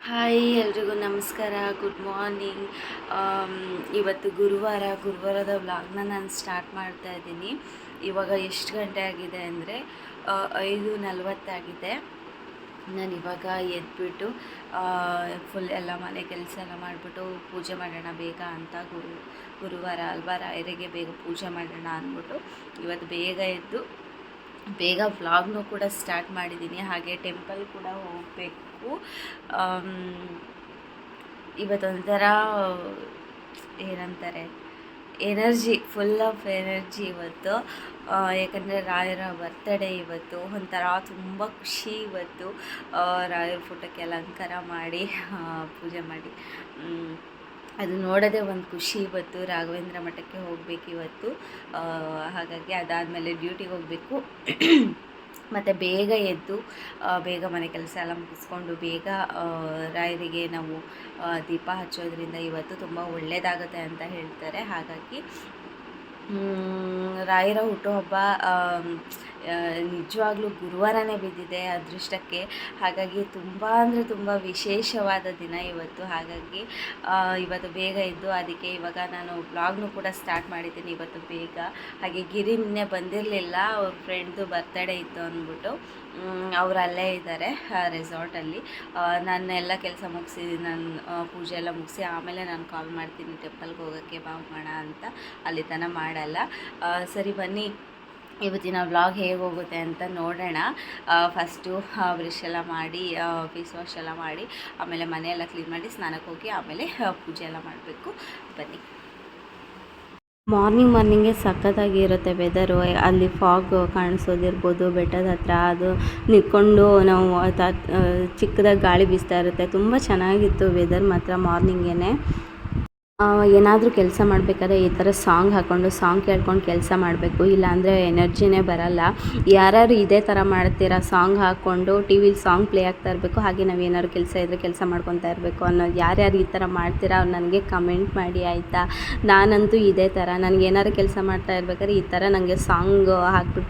Hi ಎಲ್ರಿಗೂ ನಮಸ್ಕಾರ, good morning. ಇವತ್ತು ಗುರುವಾರದ ವ್ಲಾಗ್ನ ನಾನು ಸ್ಟಾರ್ಟ್ ಮಾಡ್ತಾ ಇದ್ದೀನಿ. ಇವಾಗ ಎಷ್ಟು ಗಂಟೆ ಆಗಿದೆ ಅಂದರೆ 5:40 ನಾನು ಇವಾಗ ಎದ್ಬಿಟ್ಟು ಫುಲ್ ಎಲ್ಲ ಮನೆ ಕೆಲಸ ಎಲ್ಲ ಮಾಡಿಬಿಟ್ಟು ಪೂಜೆ ಮಾಡೋಣ ಬೇಗ ಅಂತ. ಗುರುವಾರ ಅಲ್ವಾ, ರಾಯರಿಗೆ ಬೇಗ ಪೂಜೆ ಮಾಡೋಣ ಅಂದ್ಬಿಟ್ಟು ಇವತ್ತು ಬೇಗ ಎದ್ದು ಬೇಗ ವ್ಲಾಗ್ನೂ ಕೂಡ ಸ್ಟಾರ್ಟ್ ಮಾಡಿದ್ದೀನಿ. ಹಾಗೆ ಟೆಂಪಲ್ ಕೂಡ ಹೋಗಬೇಕು. ಇವತ್ತೊಂಥರ ಏನಂತಾರೆ, ಎನರ್ಜಿ, ಫುಲ್ ಆಫ್ ಎನರ್ಜಿ ಇವತ್ತು. ಯಾಕಂದರೆ ರಾಯರ ಬರ್ತಡೇ ಇವತ್ತು. ಒಂಥರ ತುಂಬ ಖುಷಿ ಇವತ್ತು. ರಾಯರ ಫೋಟೋಕ್ಕೆ ಅಲಂಕಾರ ಮಾಡಿ ಪೂಜೆ ಮಾಡಿ ಅದು ನೋಡೋದೇ ಒಂದು ಖುಷಿ. ಇವತ್ತು ರಾಘವೇಂದ್ರ ಮಠಕ್ಕೆ ಹೋಗಬೇಕು ಇವತ್ತು. ಹಾಗಾಗಿ ಅದಾದಮೇಲೆ ಡ್ಯೂಟಿಗೆ ಹೋಗಬೇಕು. ಮತ್ತು ಬೇಗ ಎದ್ದು ಬೇಗ ಮನೆ ಕೆಲಸ ಎಲ್ಲ ಮುಗಿಸ್ಕೊಂಡು ಬೇಗ ರಾಯರಿಗೆ ನಾವು ದೀಪ ಹಚ್ಚೋದ್ರಿಂದ ಇವತ್ತು ತುಂಬ ಒಳ್ಳೆಯದಾಗುತ್ತೆ ಅಂತ ಹೇಳ್ತಾರೆ. ಹಾಗಾಗಿ ರಾಯರ ಹುಟ್ಟುಹಬ್ಬ ನಿಜವಾಗ್ಲೂ ಗುರುವಾರನೇ ಬಿದ್ದಿದೆ ಅದೃಷ್ಟಕ್ಕೆ. ಹಾಗಾಗಿ ತುಂಬ ಅಂದರೆ ತುಂಬ ವಿಶೇಷವಾದ ದಿನ ಇವತ್ತು. ಹಾಗಾಗಿ ಇವತ್ತು ಬೇಗ ಇದ್ದು ಅದಕ್ಕೆ ಇವಾಗ ನಾನು ವ್ಲಾಗ್ನೂ ಕೂಡ ಸ್ಟಾರ್ಟ್ ಮಾಡಿದ್ದೀನಿ ಇವತ್ತು ಬೇಗ. ಹಾಗೆ ಗಿರಿ ನಿನ್ನೆ ಬಂದಿರಲಿಲ್ಲ, ಅವ್ರ ಫ್ರೆಂಡ್ದು ಬರ್ತಡೇ ಇತ್ತು ಅಂದ್ಬಿಟ್ಟು ಅವ್ರು ಅಲ್ಲೇ ಇದ್ದಾರೆ ರೆಸಾರ್ಟಲ್ಲಿ. ನಾನೆಲ್ಲ ಕೆಲಸ ಮುಗಿಸಿ ನಾನು ಪೂಜೆ ಎಲ್ಲ ಮುಗಿಸಿ ಆಮೇಲೆ ನಾನು ಕಾಲ್ ಮಾಡ್ತೀನಿ ಟೆಂಪಲ್ಗೆ ಹೋಗೋಕ್ಕೆ ಬಾ ಹೋಗೋಣ ಅಂತ. ಅಲ್ಲಿ ತನಕ ಮಾಡಲ್ಲ. ಸರಿ ಬನ್ನಿ ಇವತ್ತಿನ ವ್ಲಾಗ್ ಹೇಗೆ ಹೋಗುತ್ತೆ ಅಂತ ನೋಡೋಣ. ಫಸ್ಟು ಬ್ರಷ್ ಎಲ್ಲ ಮಾಡಿ ಫೇಸ್ ವಾಶ್ ಎಲ್ಲ ಮಾಡಿ ಆಮೇಲೆ ಮನೆಯೆಲ್ಲ ಕ್ಲೀನ್ ಮಾಡಿ ಸ್ನಾನಕ್ಕೆ ಹೋಗಿ ಆಮೇಲೆ ಪೂಜೆ ಎಲ್ಲ ಮಾಡಬೇಕು. ಬನ್ನಿ. ಮಾರ್ನಿಂಗೇ ಸಖತ್ತಾಗಿ ಇರುತ್ತೆ ವೆದರು. ಅಲ್ಲಿ ಫಾಗ್ ಕಾಣಿಸೋದಿರ್ಬೋದು ಬೆಟ್ಟದ ಹತ್ರ, ಅದು ನಿಂತ್ಕೊಂಡು ನಾವು ಚಿಕ್ಕದಾಗಿ ಗಾಳಿ ಬೀಸ್ತಾ ಇರುತ್ತೆ. ತುಂಬ ಚೆನ್ನಾಗಿತ್ತು ವೆದರ್ ಮಾತ್ರ ಮಾರ್ನಿಂಗೇ. ಏನಾದರೂ ಕೆಲಸ ಮಾಡಬೇಕಾದ್ರೆ ಈ ಥರ ಸಾಂಗ್ ಹಾಕ್ಕೊಂಡು ಸಾಂಗ್ ಕೇಳ್ಕೊಂಡು ಕೆಲಸ ಮಾಡಬೇಕು, ಇಲ್ಲಾಂದರೆ ಎನರ್ಜಿನೇ ಬರಲ್ಲ. ಯಾರ್ಯಾರು ಇದೇ ಥರ ಮಾಡ್ತೀರಾ, ಸಾಂಗ್ ಹಾಕ್ಕೊಂಡು ಟಿ ವಿಲಿ ಸಾಂಗ್ ಪ್ಲೇ ಆಗ್ತಾ ಇರಬೇಕು, ಹಾಗೆ ನಾವು ಏನಾದ್ರು ಕೆಲಸ ಇದ್ದರೆ ಕೆಲಸ ಮಾಡ್ಕೊತಾ ಇರಬೇಕು ಅನ್ನೋದು ಯಾರ್ಯಾರು ಈ ಥರ ಮಾಡ್ತೀರಾ ಅವ್ರು ನನಗೆ ಕಮೆಂಟ್ ಮಾಡಿ ಆಯಿತಾ. ನಾನಂತೂ ಇದೇ ಥರ, ನನಗೇನಾದ್ರು ಕೆಲಸ ಮಾಡ್ತಾ ಇರ್ಬೇಕಾದ್ರೆ ಈ ಥರ ನನಗೆ ಸಾಂಗ್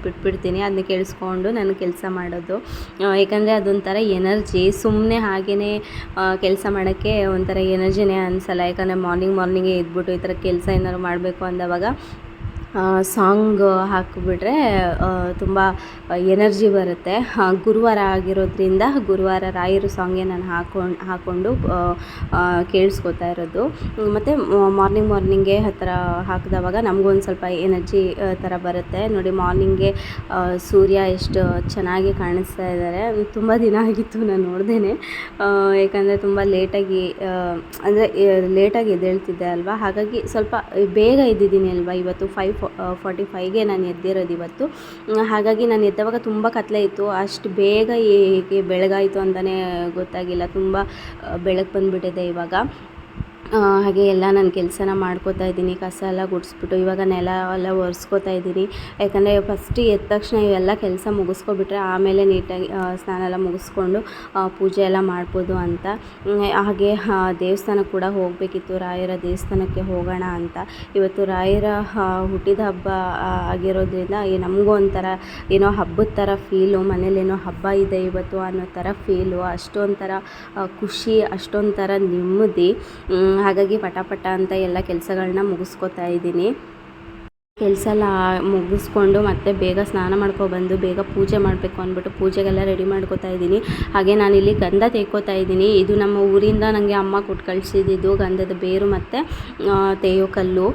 ಬಿಟ್ಬಿಡ್ತೀನಿ, ಅದನ್ನ ಕೇಳಿಸ್ಕೊಂಡು ನಾನು ಕೆಲಸ ಮಾಡೋದು. ಏಕೆಂದರೆ ಅದೊಂಥರ ಎನರ್ಜಿ. ಸುಮ್ಮನೆ ಹಾಗೇ ಕೆಲಸ ಮಾಡೋಕ್ಕೆ ಒಂಥರ ಎನರ್ಜಿನೇ ಅನಿಸಲ್ಲ. ಯಾಕಂದರೆ ಮಾರ್ನಿಂಗೇ ಎದ್ಬಿಟ್ಟು ಈ ಥರ ಕೆಲಸ ಏನಾದ್ರು ಮಾಡಬೇಕು ಅಂದವಾಗ ಸಾಂಗ್ ಹಾಕಿಬಿಟ್ರೆ ತುಂಬ ಎನರ್ಜಿ ಬರುತ್ತೆ. ಗುರುವಾರ ಆಗಿರೋದ್ರಿಂದ ಗುರುವಾರ ರಾಯರು ಸಾಂಗೇ ನಾನು ಹಾಕ್ಕೊಂಡು ಕೇಳಿಸ್ಕೊತಾ ಇರೋದು. ಮತ್ತು ಮಾರ್ನಿಂಗೇ ಆ ಥರ ಹಾಕಿದವಾಗ ನಮಗೊಂದು ಸ್ವಲ್ಪ ಎನರ್ಜಿ ಥರ ಬರುತ್ತೆ. ನೋಡಿ ಮಾರ್ನಿಂಗೇ ಸೂರ್ಯ ಎಷ್ಟು ಚೆನ್ನಾಗಿ ಕಾಣಿಸ್ತಾ ಇದ್ದಾರೆ. ತುಂಬ ದಿನ ಆಗಿತ್ತು ನಾನು ನೋಡ್ದೇನೆ, ಯಾಕಂದರೆ ತುಂಬ ಲೇಟಾಗಿ ಎದ್ದೇಳ್ತಿದ್ದೆ ಅಲ್ವಾ. ಹಾಗಾಗಿ ಸ್ವಲ್ಪ ಬೇಗ ಎದ್ದಿದ್ದೀನಿ ಅಲ್ವಾ. ಇವತ್ತು 5:45ಗೆ ನಾನು ಎದ್ದಿರೋದು ಇವತ್ತು. ಹಾಗಾಗಿ ನಾನು ಎದ್ದವಾಗ ತುಂಬ ಕತ್ಲೆ ಇತ್ತು. ಅಷ್ಟು ಬೇಗ ಹೇಗೆ ಬೆಳಗಾಯಿತು ಅಂತಲೇ ಗೊತ್ತಾಗಿಲ್ಲ. ತುಂಬ ಬೆಳಕು ಬಂದುಬಿಟ್ಟಿದೆ ಇವಾಗ. ಹಾಗೆ ಎಲ್ಲ ನನ್ನ ಕೆಲಸನ ಮಾಡ್ಕೋತಾ ಇದ್ದೀನಿ. ಕಸ ಎಲ್ಲ ಗುಡಿಸ್ಬಿಟ್ಟು ಇವಾಗ ನೆಲ ಎಲ್ಲ ಒರೆಸ್ಕೋತಾ ಇದ್ದೀನಿ. ಯಾಕಂದರೆ ಫಸ್ಟ್ ಎದ್ದ ತಕ್ಷಣ ಇವೆಲ್ಲ ಕೆಲಸ ಮುಗಿಸ್ಕೊಬಿಟ್ರೆ ಆಮೇಲೆ ನೀಟಾಗಿ ಸ್ನಾನ ಎಲ್ಲ ಮುಗಿಸ್ಕೊಂಡು ಪೂಜೆ ಎಲ್ಲ ಮಾಡ್ಬೋದು ಅಂತ. ಹಾಗೆ ದೇವಸ್ಥಾನಕ್ಕೆ ಕೂಡ ಹೋಗಬೇಕಿತ್ತು, ರಾಯರ ದೇವಸ್ಥಾನಕ್ಕೆ ಹೋಗೋಣ ಅಂತ. ಇವತ್ತು ರಾಯರ ಹುಟ್ಟಿದ ಹಬ್ಬ ಆಗಿರೋದ್ರಿಂದ ನಮಗೂ ಒಂಥರ ಏನೋ ಹಬ್ಬದ ಥರ ಫೀಲು, ಮನೇಲೇನೋ ಹಬ್ಬ ಇದೆ ಇವತ್ತು ಅನ್ನೋ ಥರ ಫೀಲು. ಅಷ್ಟೊಂಥರ ಖುಷಿ, ಅಷ್ಟೊಂಥರ ನೆಮ್ಮದಿ. ಹಾಗಾಗಿ ಪಟ ಅಂತ ಎಲ್ಲ ಕೆಲಸಗಳನ್ನ ಮುಗಿಸ್ಕೊತಾ ಇದ್ದೀನಿ. ಕೆಲಸ ಎಲ್ಲ ಮುಗಿಸ್ಕೊಂಡು ಮತ್ತೆ ಬೇಗ ಸ್ನಾನ ಮಾಡ್ಕೊಬಂದು ಬೇಗ ಪೂಜೆ ಮಾಡಬೇಕು ಅಂದ್ಬಿಟ್ಟು ಪೂಜೆಗೆಲ್ಲ ರೆಡಿ ಮಾಡ್ಕೋತಾ ಇದ್ದೀನಿ. ಹಾಗೆ ನಾನಿಲ್ಲಿ ಗಂಧ ತೆಕ್ಕೋತಾ ಇದ್ದೀನಿ. ಇದು ನಮ್ಮ ಊರಿಂದ ನನಗೆ ಅಮ್ಮ ಕೊಟ್ಟು ಕಳಿಸಿದ್ದು ಗಂಧದ ಬೇರು ಮತ್ತು ತೇಯೋ ಕಲ್ಲು.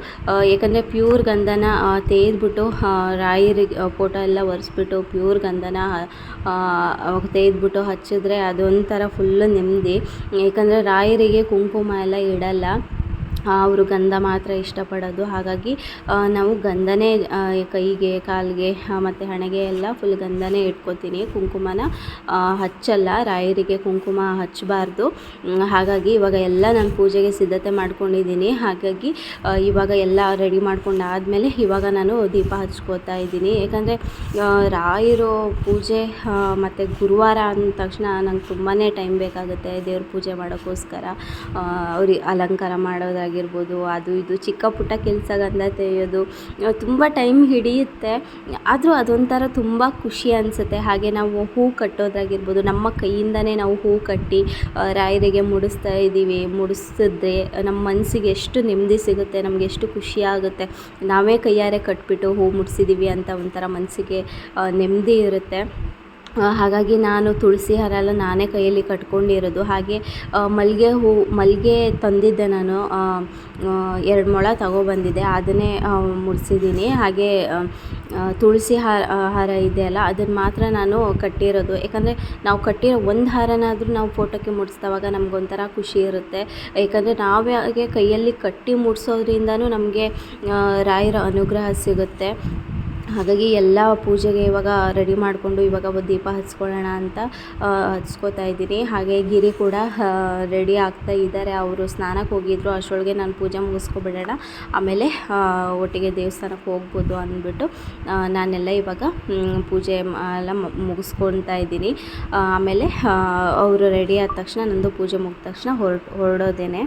ಏಕೆಂದರೆ ಪ್ಯೂರ್ ಗಂಧನ ತೆಗೆದ್ಬಿಟ್ಟು ರಾಯರಿಗೆ ಫೋಟೋ ಎಲ್ಲ ಒರೆಸ್ಬಿಟ್ಟು ಪ್ಯೂರ್ ಗಂಧನ ತೆಗೆದ್ಬಿಟ್ಟು ಹಚ್ಚಿದ್ರೆ ಅದೊಂಥರ ಫುಲ್ಲು ನೆಮ್ಮದಿ. ಏಕೆಂದರೆ ರಾಯರಿಗೆ ಕುಂಕುಮ ಎಲ್ಲ ಇಡಲ್ಲ, ಅವರು ಗಂಧ ಮಾತ್ರ ಇಷ್ಟಪಡೋದು. ಹಾಗಾಗಿ ನಾವು ಗಂಧನೇ ಕೈಗೆ, ಕಾಲಿಗೆ ಮತ್ತು ಹಣೆಗೆ ಎಲ್ಲ ಫುಲ್ ಗಂಧನೇ ಇಟ್ಕೋತೀನಿ. ಕುಂಕುಮನ ಹಚ್ಚಲ್ಲ, ರಾಯರಿಗೆ ಕುಂಕುಮ ಹಚ್ಚಬಾರ್ದು. ಹಾಗಾಗಿ ಇವಾಗ ಎಲ್ಲ ನಾನು ಪೂಜೆಗೆ ಸಿದ್ಧತೆ ಮಾಡ್ಕೊಂಡಿದ್ದೀನಿ. ಹಾಗಾಗಿ ಇವಾಗ ಎಲ್ಲ ರೆಡಿ ಮಾಡ್ಕೊಂಡಾದಮೇಲೆ ಇವಾಗ ನಾನು ದೀಪ ಹಚ್ಕೋತಾ ಇದ್ದೀನಿ. ಯಾಕಂದರೆ ರಾಯರು ಪೂಜೆ ಮತ್ತು ಗುರುವಾರ ಅಂದ ತಕ್ಷಣ ನಂಗೆ ತುಂಬಾ ಟೈಮ್ ಬೇಕಾಗುತ್ತೆ ದೇವ್ರ ಪೂಜೆ ಮಾಡೋಕ್ಕೋಸ್ಕರ. ಅವ್ರಿಗೆ ಅಲಂಕಾರ ಮಾಡೋದಾಗಿ ಆಗಿರ್ಬೋದು, ಅದು ಇದು ಚಿಕ್ಕ ಪುಟ್ಟ ಕೆಲಸ ಗಂಧ ತೆಗೆಯೋದು ತುಂಬ ಟೈಮ್ ಹಿಡಿಯುತ್ತೆ. ಆದರೂ ಅದೊಂಥರ ತುಂಬ ಖುಷಿ ಅನಿಸುತ್ತೆ. ಹಾಗೆ ನಾವು ಹೂ ಕಟ್ಟೋದಾಗಿರ್ಬೋದು, ನಮ್ಮ ಕೈಯಿಂದನೇ ನಾವು ಹೂ ಕಟ್ಟಿ ರಾಯರಿಗೆ ಮುಡಿಸ್ತಾ ಇದ್ದೀವಿ, ಮುಡಿಸಿದ್ರೆ ನಮ್ಮ ಮನಸ್ಸಿಗೆ ಎಷ್ಟು ನೆಮ್ಮದಿ ಸಿಗುತ್ತೆ, ನಮಗೆ ಎಷ್ಟು ಖುಷಿ ಆಗುತ್ತೆ. ನಾವೇ ಕೈಯಾರೆ ಕಟ್ಬಿಟ್ಟು ಹೂ ಮುಡಿಸಿದ್ದೀವಿ ಅಂತ ಒಂಥರ ಮನಸ್ಸಿಗೆ ನೆಮ್ಮದಿ ಇರುತ್ತೆ. ಹಾಗಾಗಿ ನಾನು ತುಳಸಿ ಹಾರ ಎಲ್ಲ ನಾನೇ ಕೈಯಲ್ಲಿ ಕಟ್ಕೊಂಡಿರೋದು. ಹಾಗೆ ಮಲ್ಲಿಗೆ ತಂದಿದ್ದೆ ನಾನು, 2 ಮೊಳ ತಗೊಬಂದಿದ್ದೆ, ಅದನ್ನೇ ಮುಡಿಸಿದ್ದೀನಿ. ಹಾಗೆ ತುಳಸಿ ಹಾರ ಇದೆಯಲ್ಲ ಅದನ್ನು ಮಾತ್ರ ನಾನು ಕಟ್ಟಿರೋದು. ಯಾಕಂದರೆ ನಾವು ಕಟ್ಟಿರೋ ಒಂದು ಹಾರನಾದರೂ ನಾವು ಫೋಟೋಕ್ಕೆ ಮುಡಿಸಿದವಾಗ ನಮಗೊಂಥರ ಖುಷಿ ಇರುತ್ತೆ. ಯಾಕಂದರೆ ನಾವೇ ಕೈಯಲ್ಲಿ ಕಟ್ಟಿ ಮುಡಿಸೋದ್ರಿಂದನೂ ನಮಗೆ ರಾಯರ ಅನುಗ್ರಹ ಸಿಗುತ್ತೆ. ಹಾಗಾಗಿ ಎಲ್ಲ ಪೂಜೆಗೆ ಇವಾಗ ರೆಡಿ ಮಾಡಿಕೊಂಡು ಇವಾಗ ದೀಪ ಹಚ್ಕೊಳ್ಳೋಣ ಅಂತ ಹಚ್ಕೋತಾ ಇದ್ದೀನಿ. ಹಾಗೆ ಗಿರಿ ಕೂಡ ರೆಡಿ ಆಗ್ತಾ ಇದ್ದಾರೆ. ಅವರು ಸ್ನಾನಕ್ಕೆ ಹೋಗಿದ್ರು, ಅಷ್ಟರೊಳಗೆ ನಾನು ಪೂಜೆ ಮುಗಿಸ್ಕೊಬಿಡೋಣ, ಆಮೇಲೆ ಒಟ್ಟಿಗೆ ದೇವಸ್ಥಾನಕ್ಕೆ ಹೋಗ್ಬೋದು ಅಂದ್ಬಿಟ್ಟು ನಾನೆಲ್ಲ ಇವಾಗ ಪೂಜೆ ಎಲ್ಲ ಮುಗಿಸ್ಕೊತಾ ಇದ್ದೀನಿ. ಆಮೇಲೆ ಅವರು ರೆಡಿ ಆದ ತಕ್ಷಣ ನಂದು ಪೂಜೆ ಮುಗಿದ ತಕ್ಷಣ ಹೊರಡೋದೇನೆ.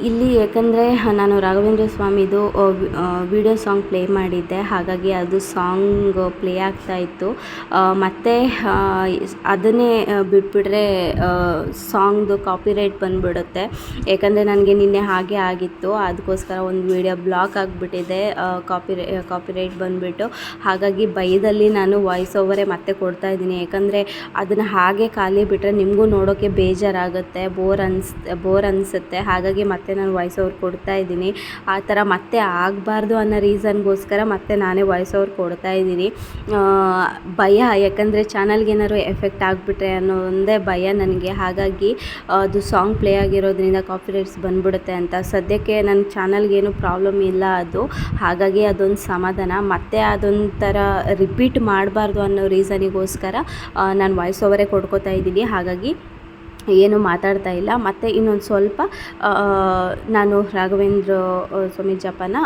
ಇಲ್ಲಿ ಯಾಕಂದರೆ ನಾನು ರಾಘವೇಂದ್ರ ಸ್ವಾಮಿದು ವಿಡಿಯೋ ಸಾಂಗ್ ಪ್ಲೇ ಮಾಡಿದ್ದೆ, ಹಾಗಾಗಿ ಅದು ಸಾಂಗ್ ಪ್ಲೇ ಆಗ್ತಾಯಿತ್ತು. ಮತ್ತು ಅದನ್ನೇ ಬಿಟ್ಬಿಟ್ರೆ ಸಾಂಗ್ದು ಕಾಪಿರೈಟ್ ಬಂದುಬಿಡುತ್ತೆ. ಯಾಕಂದರೆ ನನಗೆ ನಿನ್ನೆ ಹಾಗೆ ಆಗಿತ್ತು, ಅದಕ್ಕೋಸ್ಕರ ಒಂದು ವಿಡಿಯೋ ಬ್ಲಾಕ್ ಆಗಿಬಿಟ್ಟಿದೆ, ಕಾಪಿರೈಟ್ ಬಂದುಬಿಟ್ಟು. ಹಾಗಾಗಿ ಭಯದಲ್ಲಿ ನಾನು ವಾಯ್ಸ್ ಓವರೇ ಮತ್ತೆ ಕೊಡ್ತಾಯಿದ್ದೀನಿ. ಯಾಕಂದರೆ ಅದನ್ನು ಹಾಗೆ ಖಾಲಿ ಬಿಟ್ಟರೆ ನಿಮಗೂ ನೋಡೋಕ್ಕೆ ಬೇಜಾರಾಗುತ್ತೆ, ಬೋರ್ ಅನಿಸುತ್ತೆ. ಹಾಗಾಗಿ ಮತ್ತೆ ನಾನು ವಾಯ್ಸ್ ಓವರ್ ಕೊಡ್ತಾ ಇದ್ದೀನಿ. ಆ ಥರ ಮತ್ತೆ ಆಗಬಾರ್ದು ಅನ್ನೋ ರೀಸನ್ಗೋಸ್ಕರ ಮತ್ತೆ ನಾನೇ ವಾಯ್ಸ್ ಓವರ್ ಕೊಡ್ತಾ ಇದ್ದೀನಿ. ಭಯ, ಯಾಕಂದರೆ ಚಾನಲ್ಗೆ ಏನಾದ್ರು ಎಫೆಕ್ಟ್ ಆಗಿಬಿಟ್ರೆ ಅನ್ನೋ ಒಂದೇ ಭಯ ನನಗೆ. ಹಾಗಾಗಿ ಅದು ಸಾಂಗ್ ಪ್ಲೇ ಆಗಿರೋದ್ರಿಂದ ಕಾಪಿರೈಟ್ಸ್ ಬಂದ್ಬಿಡುತ್ತೆ ಅಂತ. ಸದ್ಯಕ್ಕೆ ನನ್ನ ಚಾನಲ್ಗೇನು ಪ್ರಾಬ್ಲಮ್ ಇಲ್ಲ ಅದು, ಹಾಗಾಗಿ ಅದೊಂದು ಸಮಾಧಾನ. ಮತ್ತೆ ಅದೊಂಥರ ರಿಪೀಟ್ ಮಾಡಬಾರ್ದು ಅನ್ನೋ ರೀಸನಿಗೋಸ್ಕರ ನಾನು ವಾಯ್ಸ್ ಓವರೇ ಕೊಡ್ಕೋತಾ ಇದ್ದೀನಿ. ಹಾಗಾಗಿ ಏನು ಮಾತಾಡ್ತಾ ಇಲ್ಲ. ಮತ್ತು ಇನ್ನೊಂದು ಸ್ವಲ್ಪ ನಾನು ರಾಘವೇಂದ್ರ ಸ್ವಾಮಿ ಜಪನ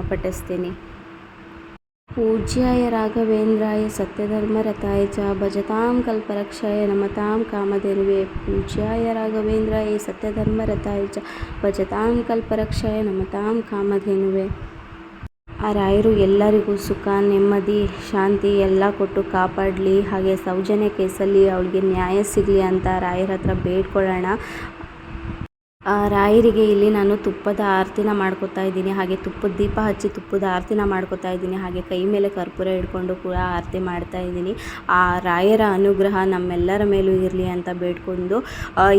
ಪಠಿಸ್ತೀನಿ. ಪೂಜ್ಯಾಯ ರಾಘವೇಂದ್ರಾಯ ಸತ್ಯಧರ್ಮರತಾಯ ಚ ಭಜತಾಂ ಕಲ್ಪರಕ್ಷಾಯ ನಮತಾಂ ಕಾಮಧೇನುವೆ. ಪೂಜ್ಯಾಯ ರಾಘವೇಂದ್ರಾಯ ಸತ್ಯಧರ್ಮರತಾಯ ಚ ಭಜತಾಂ ಕಲ್ಪರಕ್ಷಾಯ ನಮತಾಂ ಕಾಮಧೇನುವೆ. ಆ ರಾಯರು ಎಲ್ಲರಿಗೂ ಸುಖ, ನೆಮ್ಮದಿ, ಶಾಂತಿ ಎಲ್ಲ ಕೊಟ್ಟು ಕಾಪಾಡಲಿ. ಹಾಗೆ ಸೌಜನ್ಯ ಕೇಸಲ್ಲಿ ಅವಳಿಗೆ ನ್ಯಾಯ ಸಿಗಲಿ ಅಂತ ರಾಯರ ಹತ್ರ ಬೇಡ್ಕೊಳ್ಳೋಣ. ರಾಯರಿಗೆ ಇಲ್ಲಿ ನಾನು ತುಪ್ಪದ ಆರತಿನ ಮಾಡ್ಕೋತಾ ಇದ್ದೀನಿ. ಹಾಗೆ ತುಪ್ಪದ ದೀಪ ಹಚ್ಚಿ ತುಪ್ಪದ ಆರತಿನ ಮಾಡ್ಕೋತಾ ಇದ್ದೀನಿ. ಹಾಗೆ ಕೈ ಮೇಲೆ ಕರ್ಪೂರ ಹಿಡ್ಕೊಂಡು ಕೂಡ ಆರತಿ ಮಾಡ್ತಾ ಇದ್ದೀನಿ. ಆ ರಾಯರ ಅನುಗ್ರಹ ನಮ್ಮೆಲ್ಲರ ಮೇಲೂ ಇರಲಿ ಅಂತ ಬೇಡ್ಕೊಂಡು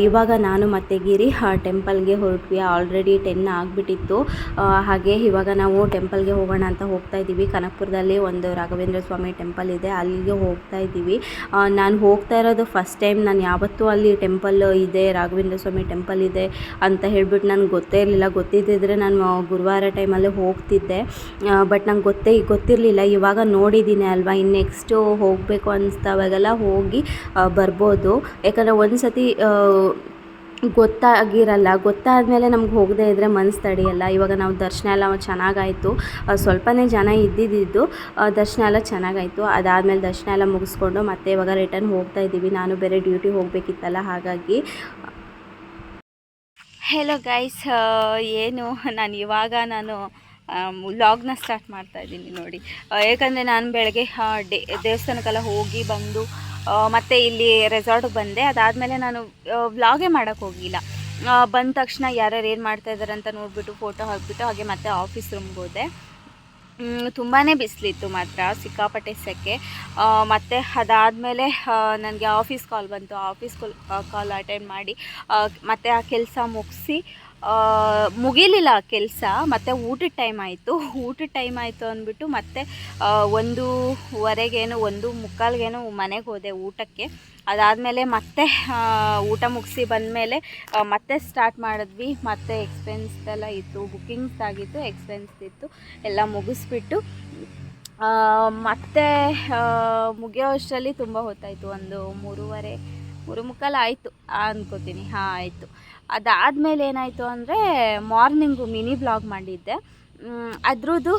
ಇವಾಗ ನಾನು ಮತ್ತು ಗಿರಿ ಟೆಂಪಲ್ಗೆ ಹೊರಟ್ವಿ. ಆಲ್ರೆಡಿ 10 ಆಗಿಬಿಟ್ಟಿತ್ತು. ಹಾಗೆ ಇವಾಗ ನಾವು ಟೆಂಪಲ್ಗೆ ಹೋಗೋಣ ಅಂತ ಹೋಗ್ತಾ ಇದ್ದೀವಿ. ಕನಕಪುರದಲ್ಲಿ ಒಂದು ರಾಘವೇಂದ್ರ ಸ್ವಾಮಿ ಟೆಂಪಲ್ ಇದೆ, ಅಲ್ಲಿಗೆ ಹೋಗ್ತಾ ಇದ್ದೀವಿ. ನಾನು ಹೋಗ್ತಾ ಇರೋದು ಫಸ್ಟ್ ಟೈಮ್. ನಾನು ಯಾವತ್ತೂ ಅಲ್ಲಿ ಟೆಂಪಲ್ ಇದೆ, ರಾಘವೇಂದ್ರ ಸ್ವಾಮಿ ಟೆಂಪಲ್ ಇದೆ ಅಂತ ಹೇಳ್ಬಿಟ್ಟು ನನಗೆ ಗೊತ್ತೇ ಇರಲಿಲ್ಲ. ಗೊತ್ತಿದ್ದಿದ್ರೆ ನಾನು ಗುರುವಾರ ಟೈಮಲ್ಲೇ ಹೋಗ್ತಿದ್ದೆ, ಬಟ್ ನಂಗೆ ಗೊತ್ತಿರಲಿಲ್ಲ. ಇವಾಗ ನೋಡಿದ್ದೀನಿ ಅಲ್ವಾ, ಇನ್ನು ನೆಕ್ಸ್ಟು ಹೋಗಬೇಕು ಅನಿಸ್ದವಾಗೆಲ್ಲ ಹೋಗಿ ಬರ್ಬೋದು. ಯಾಕಂದರೆ ಒಂದು ಸತಿ ಗೊತ್ತಾದಮೇಲೆ ನಮ್ಗೆ ಹೋಗದೇ ಇದ್ದರೆ ಮನಸ್ಸು ತಡೆಯಲ್ಲ. ಇವಾಗ ನಾವು ದರ್ಶನ ಎಲ್ಲ ಚೆನ್ನಾಗಾಯಿತು, ಸ್ವಲ್ಪನೇ ಜನ ಇದ್ದಿದ್ದು, ದರ್ಶನ ಎಲ್ಲ ಚೆನ್ನಾಗಾಯಿತು. ಅದಾದಮೇಲೆ ದರ್ಶನ ಎಲ್ಲ ಮುಗಿಸ್ಕೊಂಡು ಮತ್ತೆ ಇವಾಗ ರಿಟರ್ನ್ ಹೋಗ್ತಾ ಇದ್ದೀವಿ. ನಾನು ಬೇರೆ ಡ್ಯೂಟಿ ಹೋಗಬೇಕಿತ್ತಲ್ಲ, ಹಾಗಾಗಿ. ಹೆಲೋ ಗೈಸ್, ನಾನು ಇವಾಗ ವ್ಲಾಗ್ನ ಸ್ಟಾರ್ಟ್ ಮಾಡ್ತಾಯಿದ್ದೀನಿ ನೋಡಿ. ಯಾಕಂದರೆ ನಾನು ಬೆಳಗ್ಗೆ ದೇವಸ್ಥಾನಕ್ಕೆಲ್ಲ ಹೋಗಿ ಬಂದು ಮತ್ತು ಇಲ್ಲಿ ರೆಸಾರ್ಟಿಗೆ ಬಂದೆ. ಅದಾದಮೇಲೆ ನಾನು ವ್ಲಾಗೇ ಮಾಡೋಕ್ಕೆ ಹೋಗಿಲ್ಲ. ಬಂದ ತಕ್ಷಣ ಯಾರ್ಯಾರು ಏನು ಮಾಡ್ತಾಯಿದ್ದಾರೆ ಅಂತ ನೋಡಿಬಿಟ್ಟು ಫೋಟೋ ಹಾಕಿಬಿಟ್ಟು ಹಾಗೆ ಮತ್ತೆ ಆಫೀಸ್ ರೂಮ್ಗೆ ಹೋದೆ. ತುಂಬಾ ಬಿಸಿಲಿತ್ತು ಮಾತ್ರ, ಸಿಕ್ಕಾಪಟ್ಟೆ ಸೆಕೆ. ಮತ್ತು ಅದಾದಮೇಲೆ ನನಗೆ ಆಫೀಸ್ ಕಾಲ್ ಬಂತು. ಆಫೀಸ್ ಕಾಲ್ ಅಟೆಂಡ್ ಮಾಡಿ ಮತ್ತು ಆ ಕೆಲಸ ಮುಗಿಲಿಲ್ಲ ಕೆಲಸ. ಮತ್ತು ಊಟದ ಟೈಮ್ ಆಯಿತು ಅಂದ್ಬಿಟ್ಟು ಮತ್ತೆ 1:15 1:45 ಮನೆಗೆ ಹೋದೆ ಊಟಕ್ಕೆ. ಅದಾದಮೇಲೆ ಮತ್ತೆ ಊಟ ಮುಗಿಸಿ ಬಂದಮೇಲೆ ಮತ್ತೆ ಸ್ಟಾರ್ಟ್ ಮಾಡಿದ್ವಿ. ಮತ್ತೆ ಎಕ್ಸ್ಪೆನ್ಸ್ ಎಲ್ಲ ಇತ್ತು, ಬುಕ್ಕಿಂಗ್ಸ್ ಆಗಿತ್ತು, ಎಕ್ಸ್ಪೆನ್ಸ್ ಇತ್ತು, ಎಲ್ಲ ಮುಗಿಸ್ಬಿಟ್ಟು ಮತ್ತೆ ಮುಗಿಯೋ ಅಷ್ಟರಲ್ಲಿ ತುಂಬ ಹೊತ್ತಾಯಿತು. 3:45 ಆಯಿತು ಅಂದ್ಕೋತೀನಿ. ಆಯಿತು. ಅದಾದಮೇಲೆ ಏನಾಯಿತು ಅಂದರೆ ಮಾರ್ನಿಂಗು ಮಿನಿ ಬ್ಲಾಗ್ ಮಾಡಿದ್ದೆ. ಅದ್ರದ್ದು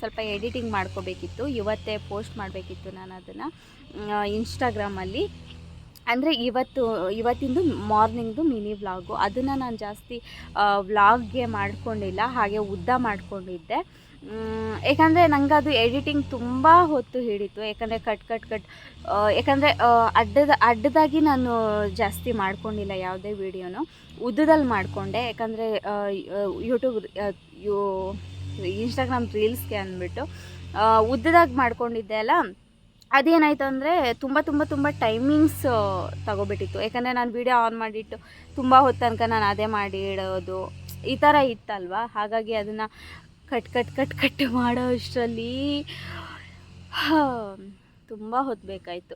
ಸ್ವಲ್ಪ ಎಡಿಟಿಂಗ್ ಮಾಡ್ಕೋಬೇಕಿತ್ತು, ಇವತ್ತೇ ಪೋಸ್ಟ್ ಮಾಡಬೇಕಿತ್ತು ನಾನು ಅದನ್ನು ಇನ್ಸ್ಟಾಗ್ರಾಮಲ್ಲಿ. ಅಂದರೆ ಇವತ್ತಿಂದು ಮಾರ್ನಿಂಗ್ದು ಮಿನಿ ವ್ಲಾಗು. ಅದನ್ನು ನಾನು ಜಾಸ್ತಿ ವ್ಲಾಗ್ಗೆ ಮಾಡ್ಕೊಂಡಿಲ್ಲ, ಹಾಗೆ ಉದ್ದ ಮಾಡ್ಕೊಂಡಿದ್ದೆ. ಏಕೆಂದರೆ ನಂಗೆ ಅದು ಎಡಿಟಿಂಗ್ ತುಂಬ ಹೊತ್ತು ಹಿಡಿತು. ಯಾಕಂದರೆ ಕಟ್ ಯಾಕಂದರೆ ಅಡ್ಡದಾಗಿ ನಾನು ಜಾಸ್ತಿ ಮಾಡ್ಕೊಂಡಿಲ್ಲ ಯಾವುದೇ ವೀಡಿಯೋನು, ಉದ್ದದಲ್ಲಿ ಮಾಡಿಕೊಂಡೆ. ಯಾಕಂದರೆ ಯೂಟ್ಯೂಬ್ ಇನ್ಸ್ಟಾಗ್ರಾಮ್ ರೀಲ್ಸ್ಗೆ ಅಂದ್ಬಿಟ್ಟು ಉದ್ದದಾಗಿ ಮಾಡ್ಕೊಂಡಿದ್ದೆ ಅಲ್ಲ, ಅದೇನಾಯಿತು ಅಂದರೆ ತುಂಬ ಟೈಮಿಂಗ್ಸ್ ತಗೋಬಿಟ್ಟಿತ್ತು. ಯಾಕಂದರೆ ನಾನು ವೀಡಿಯೋ ಆನ್ ಮಾಡಿಟ್ಟು ತುಂಬ ಹೊತ್ತು ತನಕ ನಾನು ಅದೇ ಮಾಡಿ ಇಡೋದು ಈ ಥರ ಇತ್ತಲ್ವ. ಹಾಗಾಗಿ ಅದನ್ನು ಕಟ್ ಮಾಡೋ ಅಷ್ಟರಲ್ಲಿ ತುಂಬ ಹೊತ್ತು ಬೇಕಾಯಿತು.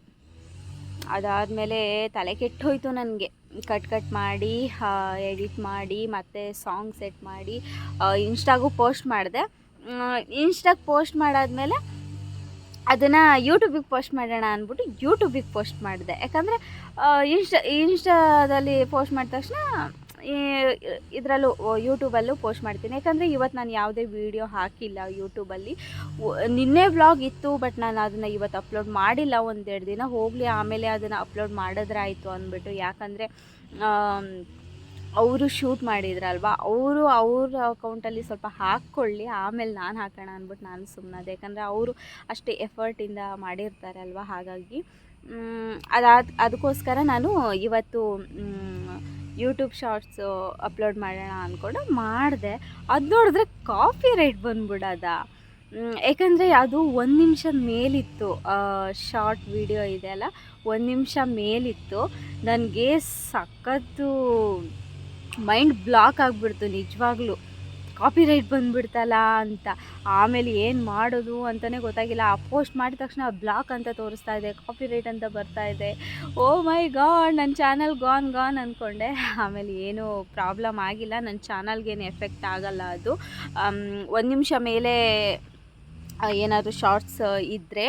ಅದಾದಮೇಲೆ ತಲೆ ಕೆಟ್ಟೋಯ್ತು ನನಗೆ. ಕಟ್ ಮಾಡಿ ಎಡಿಟ್ ಮಾಡಿ ಮತ್ತೆ ಸಾಂಗ್ ಸೆಟ್ ಮಾಡಿ ಇನ್ಸ್ಟಾಗೂ ಪೋಸ್ಟ್ ಮಾಡಿದೆ. ಇನ್ಸ್ಟಾಗೆ ಪೋಸ್ಟ್ ಮಾಡಾದಮೇಲೆ ಅದನ್ನು ಯೂಟ್ಯೂಬಿಗೆ ಪೋಸ್ಟ್ ಮಾಡೋಣ ಅಂದ್ಬಿಟ್ಟು ಯೂಟ್ಯೂಬಿಗೆ ಪೋಸ್ಟ್ ಮಾಡಿದೆ. ಯಾಕಂದರೆ ಇನ್ಸ್ಟಾದಲ್ಲಿ ಪೋಸ್ಟ್ ಮಾಡಿದ ತಕ್ಷಣ ಇದರಲ್ಲೂ ಯೂಟ್ಯೂಬಲ್ಲೂ ಪೋಸ್ಟ್ ಮಾಡ್ತೀನಿ. ಯಾಕಂದರೆ ಇವತ್ತು ನಾನು ಯಾವುದೇ ವೀಡಿಯೋ ಹಾಕಿಲ್ಲ ಯೂಟ್ಯೂಬಲ್ಲಿ. ನಿನ್ನೆ ವ್ಲಾಗ್ ಇತ್ತು, ಬಟ್ ನಾನು ಅದನ್ನು ಇವತ್ತು ಅಪ್ಲೋಡ್ ಮಾಡಿಲ್ಲ. 1-2 ದಿನ ಹೋಗಲಿ, ಆಮೇಲೆ ಅದನ್ನು ಅಪ್ಲೋಡ್ ಮಾಡಿದ್ರೆ ಆಯಿತು ಅಂದ್ಬಿಟ್ಟು. ಯಾಕಂದರೆ ಅವರು ಶೂಟ್ ಮಾಡಿದ್ರಲ್ವ, ಅವ್ರ ಅಕೌಂಟಲ್ಲಿ ಸ್ವಲ್ಪ ಹಾಕ್ಕೊಳ್ಳಿ, ಆಮೇಲೆ ನಾನು ಹಾಕೋಣ ಅಂದ್ಬಿಟ್ಟು ನಾನು ಸುಮ್ಮನಾದೆ. ಯಾಕಂದರೆ ಅವರು ಅಷ್ಟೇ ಎಫರ್ಟಿಂದ ಮಾಡಿರ್ತಾರೆ ಅಲ್ವ. ಹಾಗಾಗಿ ಅದಕ್ಕೋಸ್ಕರ ನಾನು ಇವತ್ತು ಯೂಟ್ಯೂಬ್ ಶಾರ್ಟ್ಸು ಅಪ್ಲೋಡ್ ಮಾಡೋಣ ಅಂದ್ಕೊಂಡು ಮಾಡಿದೆ. ಅದು ನೋಡಿದ್ರೆ ಕಾಪಿ ರೈಟ್ ಬಂದ್ಬಿಡೋದ. ಯಾಕಂದರೆ ಅದು 1 ನಿಮಿಷದ ಮೇಲಿತ್ತು. ಶಾರ್ಟ್ ವಿಡಿಯೋ ಇದೆ ಅಲ್ಲ, 1 ನಿಮಿಷ ಮೇಲಿತ್ತು. ನನಗೆ ಸಖತ್ತು ಮೈಂಡ್ ಬ್ಲಾಕ್ ಆಗಿಬಿಡ್ತು ನಿಜವಾಗ್ಲೂ. ಕಾಪಿ ರೈಟ್ ಬಂದುಬಿಡ್ತಲ್ಲ ಅಂತ. ಆಮೇಲೆ ಏನು ಮಾಡೋದು ಅಂತಲೇ ಗೊತ್ತಾಗಿಲ್ಲ. ಆ ಪೋಸ್ಟ್ ಮಾಡಿದ ತಕ್ಷಣ ಬ್ಲಾಕ್ ಅಂತ ತೋರಿಸ್ತಾ ಇದೆ, ಕಾಪಿ ರೈಟ್ ಅಂತ ಬರ್ತಾ ಇದೆ. ಓ ಮೈ ಗಾಡ್, ನನ್ನ ಚಾನಲ್ ಗಾನ್ ಅಂದ್ಕೊಂಡೆ. ಆಮೇಲೆ ಏನೂ ಪ್ರಾಬ್ಲಮ್ ಆಗಿಲ್ಲ, ನನ್ನ ಚಾನಲ್ಗೇನು ಎಫೆಕ್ಟ್ ಆಗಲ್ಲ ಅದು. 1 ನಿಮಿಷ ಮೇಲೆ ಏನಾದರೂ ಶಾರ್ಟ್ಸ್ ಇದ್ದರೆ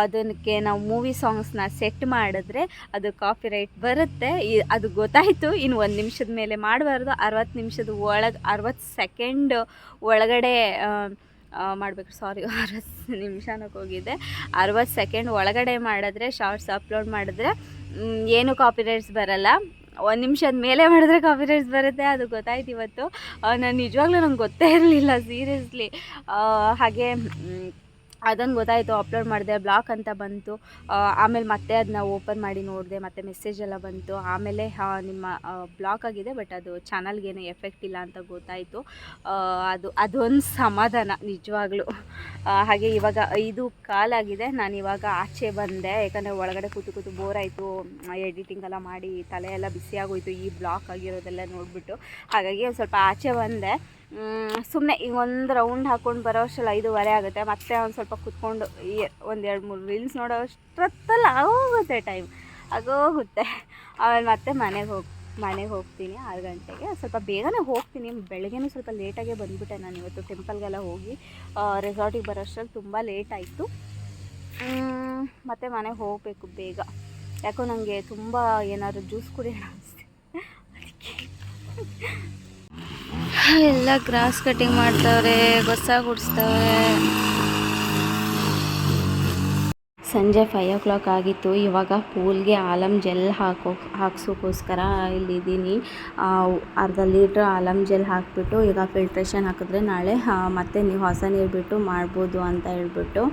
ಅದಕ್ಕೆ ನಾವು ಮೂವಿ ಸಾಂಗ್ಸ್ನ ಸೆಟ್ ಮಾಡಿದ್ರೆ ಅದು ಕಾಪಿ ರೈಟ್ ಬರುತ್ತೆ. ಅದು ಗೊತ್ತಾಯಿತು. ಇನ್ನು 1 ನಿಮಿಷದ ಮೇಲೆ ಮಾಡಬಾರ್ದು, 60 ನಿಮಿಷದ ಒಳಗೆ 60 ಸೆಕೆಂಡ್ ಒಳಗಡೆ ಮಾಡಬೇಕು. 60 ನಿಮಿಷಕ್ಕೆ ಹೋಗಿದೆ. 60 ಸೆಕೆಂಡ್ ಒಳಗಡೆ ಮಾಡಿದ್ರೆ ಶಾರ್ಟ್ಸ್ ಅಪ್ಲೋಡ್ ಮಾಡಿದ್ರೆ ಏನು ಕಾಪಿ ರೈಟ್ಸ್ ಬರಲ್ಲ. 1 ನಿಮಿಷದ ಮೇಲೆ ಮಾಡಿದ್ರೆ ಕಾಪಿ ರೈಟ್ಸ್ ಬರುತ್ತೆ. ಅದು ಗೊತ್ತಾಯ್ತು ಇವತ್ತು. ನಾನು ನಿಜವಾಗ್ಲೂ ನಂಗೆ ಗೊತ್ತೇ ಇರಲಿಲ್ಲ ಸೀರಿಯಸ್ಲಿ. ಹಾಗೆ ಅದನ್ನು ಗೊತ್ತಾಯಿತು, ಅಪ್ಲೋಡ್ ಮಾಡಿದೆ, ಬ್ಲಾಕ್ ಅಂತ ಬಂತು. ಆಮೇಲೆ ಮತ್ತೆ ಅದನ್ನ ಓಪನ್ ಮಾಡಿ ನೋಡಿದೆ, ಮತ್ತೆ ಮೆಸೇಜ್ ಎಲ್ಲ ಬಂತು. ಆಮೇಲೆ ನಿಮ್ಮ ಬ್ಲಾಕ್ ಆಗಿದೆ, ಬಟ್ ಅದು ಚಾನಲ್ಗೇನು ಎಫೆಕ್ಟ್ ಇಲ್ಲ ಅಂತ ಗೊತ್ತಾಯಿತು. ಅದೊಂದು ಸಮಾಧಾನ ನಿಜವಾಗ್ಲೂ. ಹಾಗೆ ಇವಾಗ 5 ಕಾಲಾಗಿದೆ. ನಾನು ಇವಾಗ ಆಚೆ ಬಂದೆ. ಯಾಕಂದರೆ ಒಳಗಡೆ ಕೂತು ಬೋರ್ ಆಯಿತು. ಎಡಿಟಿಂಗ್ ಎಲ್ಲ ಮಾಡಿ ತಲೆ ಎಲ್ಲ ಬಿಸಿಯಾಗೋಯ್ತು ಈ ಬ್ಲಾಕ್ ಆಗಿರೋದೆಲ್ಲ ನೋಡಿಬಿಟ್ಟು. ಹಾಗಾಗಿ ಒಂದು ಸ್ವಲ್ಪ ಆಚೆ ಬಂದೆ. ಸುಮ್ಮನೆ ಈಗ ಒಂದು ರೌಂಡ್ ಹಾಕ್ಕೊಂಡು ಬರೋ ಅಷ್ಟರಲ್ಲಿ 5:15 ಆಗುತ್ತೆ. ಮತ್ತೆ ಒಂದು ಸ್ವಲ್ಪ ಕೂತ್ಕೊಂಡು 1-2-3 ರೀಲ್ಸ್ ನೋಡೋ ಅಷ್ಟೊತ್ತಲ್ಲ ಆಗೋಗುತ್ತೆ ಟೈಮ್, ಆಗೋಗುತ್ತೆ. ಆಮೇಲೆ ಮತ್ತೆ ಮನೆಗೆ ಹೋಗ್ತೀನಿ 6 ಗಂಟೆಗೆ. ಸ್ವಲ್ಪ ಬೇಗನೆ ಹೋಗ್ತೀನಿ. ಬೆಳಗ್ಗೆನೂ ಸ್ವಲ್ಪ ಲೇಟಾಗೇ ಬಂದುಬಿಟ್ಟೆ ನಾನು ಇವತ್ತು. ಟೆಂಪಲ್ಗೆಲ್ಲ ಹೋಗಿ ರೆಸಾರ್ಟಿಗೆ ಬರೋ ಅಷ್ಟರಲ್ಲಿ ತುಂಬ ಲೇಟ್ ಆಯಿತು. ಮತ್ತು ಮನೆಗೆ ಹೋಗಬೇಕು ಬೇಗ. ಯಾಕೋ ನನಗೆ ತುಂಬ ಏನಾದರೂ ಜ್ಯೂಸ್ ಕುಡಿಯೋಣ ಅನಿಸ್ತು. ಅದಕ್ಕೆ ಎಲ್ಲ ಗ್ರಾಸ್ ಕಟಿಂಗ್ ಮಾಡ್ತಾವ್ರೆ, ಗೊಸ್ಸ ಗುಡಿಸ್ತವ್ರೆ. ಸಂಜೆ 5 o'clock ಆಗಿತ್ತು. ಇವಾಗ ಪೂಲ್ಗೆ ಆಲಮ್ ಜೆಲ್ ಹಾಕ್ಸೋಕ್ಕೋಸ್ಕರ ಇಲ್ಲಿದ್ದೀನಿ. ಅರ್ಧ ಲೀಟ್ರ್ ಆಲಮ್ ಜೆಲ್ ಹಾಕಿಬಿಟ್ಟು ಈಗ ಫಿಲ್ಟ್ರೇಷನ್ ಹಾಕಿದ್ರೆ ನಾಳೆ ಮತ್ತೆ ನೀವು ಹೊಸ ನೀರು ಬಿಟ್ಟು ಮಾಡ್ಬೋದು ಅಂತ ಹೇಳ್ಬಿಟ್ಟು